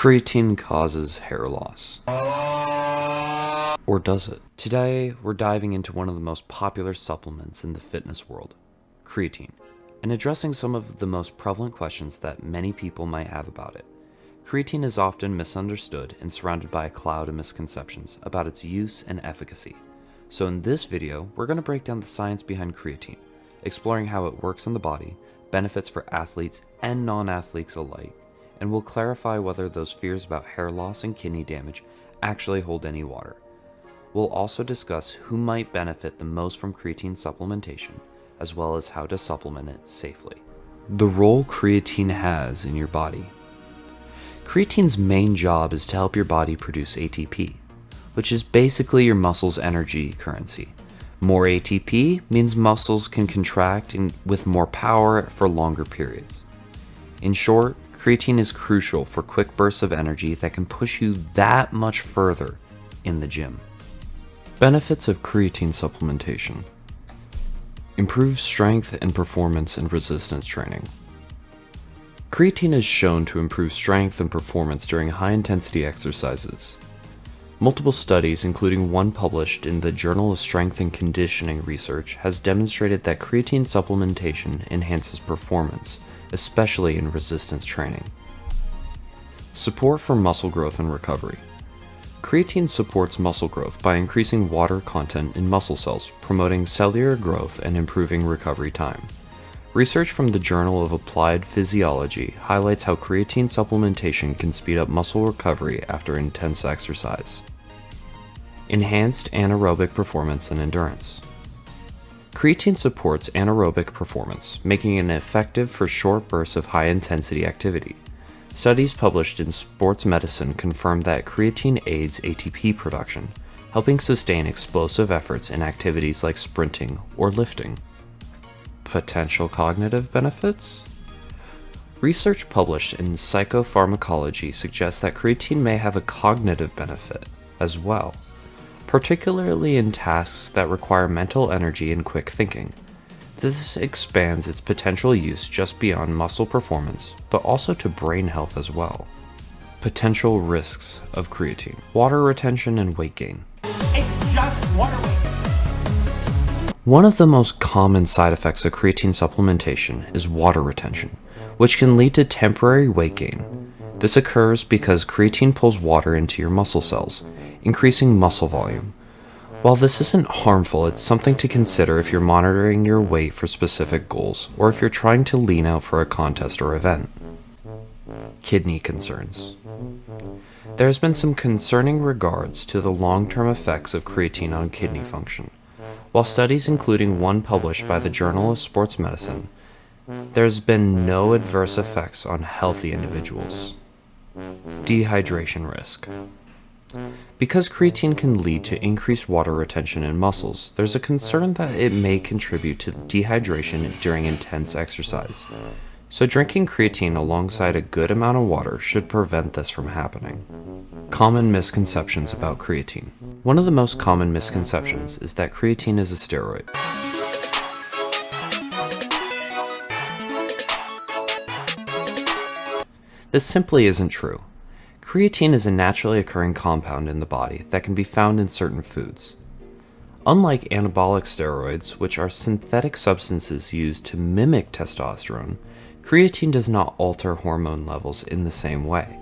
Creatine causes hair loss. Or does it? Today, we're diving into one of the most popular supplements in the fitness world, creatine, and addressing some of the most prevalent questions that many people might have about it. Creatine is often misunderstood and surrounded by a cloud of misconceptions about its use and efficacy. So in this video, we're going to break down the science behind creatine, exploring how it works in the body, benefits for athletes and non-athletes alike, and we'll clarify whether those fears about hair loss and kidney damage actually hold any water. We'll also discuss who might benefit the most from creatine supplementation, as well as how to supplement it safely. The role creatine has in your body. Creatine's main job is to help your body produce ATP, which is basically your muscle's energy currency. More ATP means muscles can contract with more power for longer periods. In short, creatine is crucial for quick bursts of energy that can push you that much further in the gym. Benefits of creatine supplementation. Improves strength and performance in resistance training. Creatine is shown to improve strength and performance during high-intensity exercises. Multiple studies, including one published in the Journal of Strength and Conditioning Research, has demonstrated that creatine supplementation enhances performance, especially in resistance training. Support for muscle growth and recovery. Creatine supports muscle growth by increasing water content in muscle cells, promoting cellular growth and improving recovery time. Research from the Journal of Applied Physiology highlights how creatine supplementation can speed up muscle recovery after intense exercise. Enhanced anaerobic performance and endurance. Creatine supports anaerobic performance, making it effective for short bursts of high-intensity activity. Studies published in Sports Medicine confirm that creatine aids ATP production, helping sustain explosive efforts in activities like sprinting or lifting. Potential cognitive benefits? Research published in Psychopharmacology suggests that creatine may have a cognitive benefit as well, particularly in tasks that require mental energy and quick thinking. This expands its potential use just beyond muscle performance, but also to brain health as well. Potential risks of creatine. Water retention and weight gain. It's just water weight. One of the most common side effects of creatine supplementation is water retention, which can lead to temporary weight gain. This occurs because creatine pulls water into your muscle cells, increasing muscle volume. While this isn't harmful, it's something to consider if you're monitoring your weight for specific goals, or if you're trying to lean out for a contest or event. Kidney concerns. There's been some concerning regards to the long-term effects of creatine on kidney function. While studies, including one published by the Journal of Sports Medicine, there's been no adverse effects on healthy individuals. Dehydration risk. Because creatine can lead to increased water retention in muscles, there's a concern that it may contribute to dehydration during intense exercise. So drinking creatine alongside a good amount of water should prevent this from happening. Common misconceptions about creatine. One of the most common misconceptions is that creatine is a steroid. This simply isn't true. Creatine is a naturally occurring compound in the body that can be found in certain foods. Unlike anabolic steroids, which are synthetic substances used to mimic testosterone, creatine does not alter hormone levels in the same way.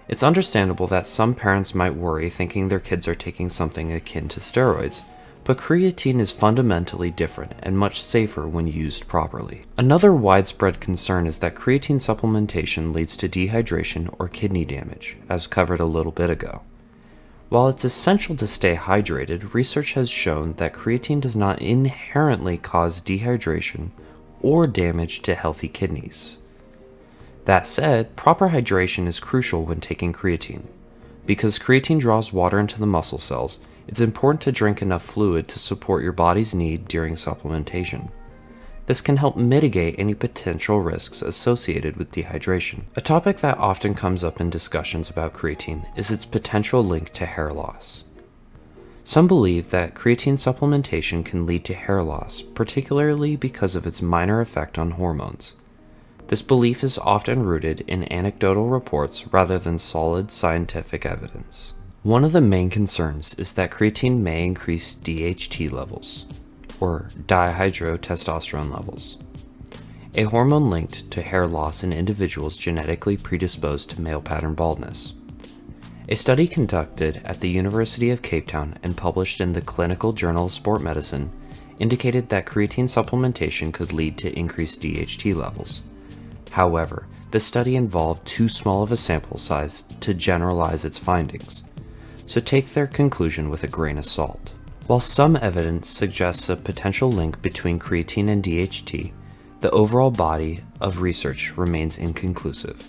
It's understandable that some parents might worry thinking their kids are taking something akin to steroids, but creatine is fundamentally different and much safer when used properly. Another widespread concern is that creatine supplementation leads to dehydration or kidney damage, as covered a little bit ago. While it's essential to stay hydrated, research has shown that creatine does not inherently cause dehydration or damage to healthy kidneys. That said, proper hydration is crucial when taking creatine. Because creatine draws water into the muscle cells, it's important to drink enough fluid to support your body's need during supplementation. This can help mitigate any potential risks associated with dehydration. A topic that often comes up in discussions about creatine is its potential link to hair loss. Some believe that creatine supplementation can lead to hair loss, particularly because of its minor effect on hormones. This belief is often rooted in anecdotal reports rather than solid scientific evidence. One of the main concerns is that creatine may increase DHT levels, or dihydrotestosterone levels, a hormone linked to hair loss in individuals genetically predisposed to male pattern baldness. A study conducted at the University of Cape Town and published in the Clinical Journal of Sport Medicine indicated that creatine supplementation could lead to increased DHT levels. However, the study involved too small of a sample size to generalize its findings, so take their conclusion with a grain of salt. While some evidence suggests a potential link between creatine and DHT, the overall body of research remains inconclusive.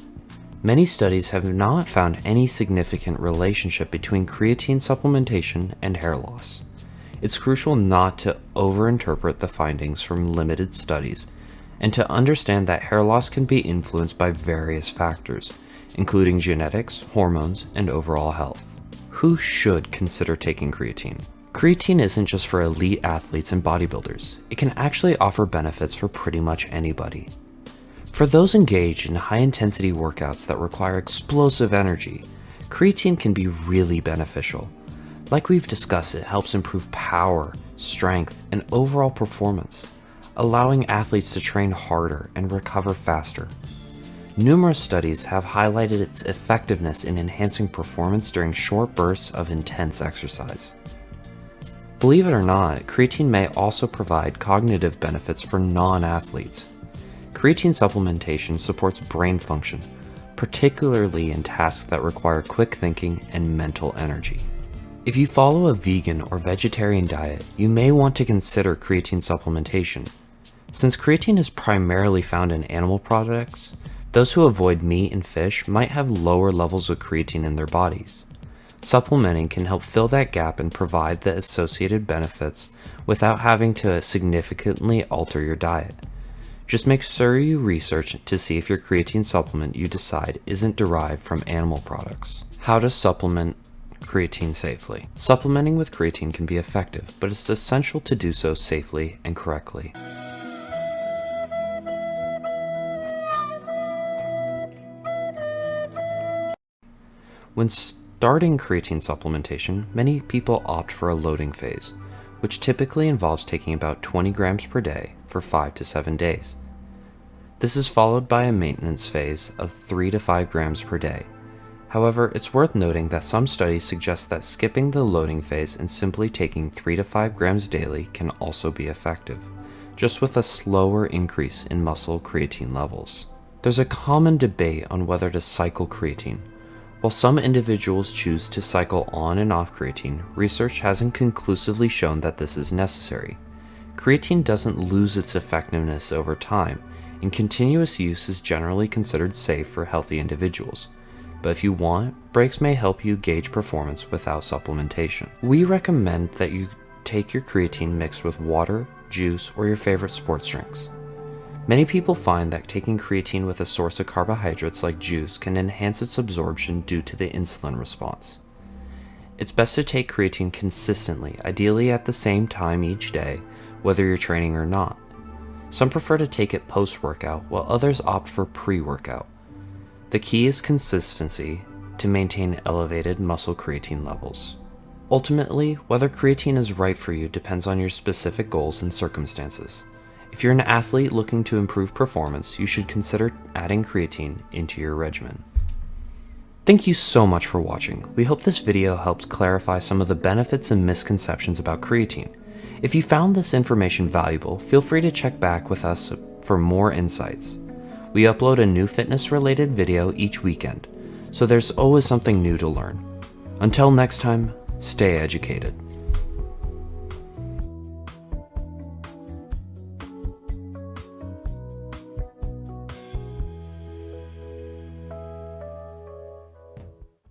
Many studies have not found any significant relationship between creatine supplementation and hair loss. It's crucial not to overinterpret the findings from limited studies and to understand that hair loss can be influenced by various factors, including genetics, hormones, and overall health. Who should consider taking creatine? Creatine isn't just for elite athletes and bodybuilders. It can actually offer benefits for pretty much anybody. For those engaged in high-intensity workouts that require explosive energy, creatine can be really beneficial. Like we've discussed, it helps improve power, strength, and overall performance, allowing athletes to train harder and recover faster. Numerous studies have highlighted its effectiveness in enhancing performance during short bursts of intense exercise. Believe it or not, creatine may also provide cognitive benefits for non-athletes. Creatine supplementation supports brain function, particularly in tasks that require quick thinking and mental energy. If you follow a vegan or vegetarian diet, you may want to consider creatine supplementation. Since creatine is primarily found in animal products, those who avoid meat and fish might have lower levels of creatine in their bodies. Supplementing can help fill that gap and provide the associated benefits without having to significantly alter your diet. Just make sure you research to see if your creatine supplement you decide isn't derived from animal products. How to supplement creatine safely. Supplementing with creatine can be effective, but it's essential to do so safely and correctly. When starting creatine supplementation, many people opt for a loading phase, which typically involves taking about 20 grams per day for 5 to 7 days. This is followed by a maintenance phase of 3 to 5 grams per day. However, it's worth noting that some studies suggest that skipping the loading phase and simply taking 3 to 5 grams daily can also be effective, just with a slower increase in muscle creatine levels. There's a common debate on whether to cycle creatine. While some individuals choose to cycle on and off creatine, research hasn't conclusively shown that this is necessary. Creatine doesn't lose its effectiveness over time, and continuous use is generally considered safe for healthy individuals. But if you want, breaks may help you gauge performance without supplementation. We recommend that you take your creatine mixed with water, juice, or your favorite sports drinks. Many people find that taking creatine with a source of carbohydrates like juice can enhance its absorption due to the insulin response. It's best to take creatine consistently, ideally at the same time each day, whether you're training or not. Some prefer to take it post-workout, while others opt for pre-workout. The key is consistency to maintain elevated muscle creatine levels. Ultimately, whether creatine is right for you depends on your specific goals and circumstances. If you're an athlete looking to improve performance, you should consider adding creatine into your regimen. Thank you so much for watching. We hope this video helped clarify some of the benefits and misconceptions about creatine. If you found this information valuable, feel free to check back with us for more insights. We upload a new fitness-related video each weekend, so there's always something new to learn. Until next time, stay educated.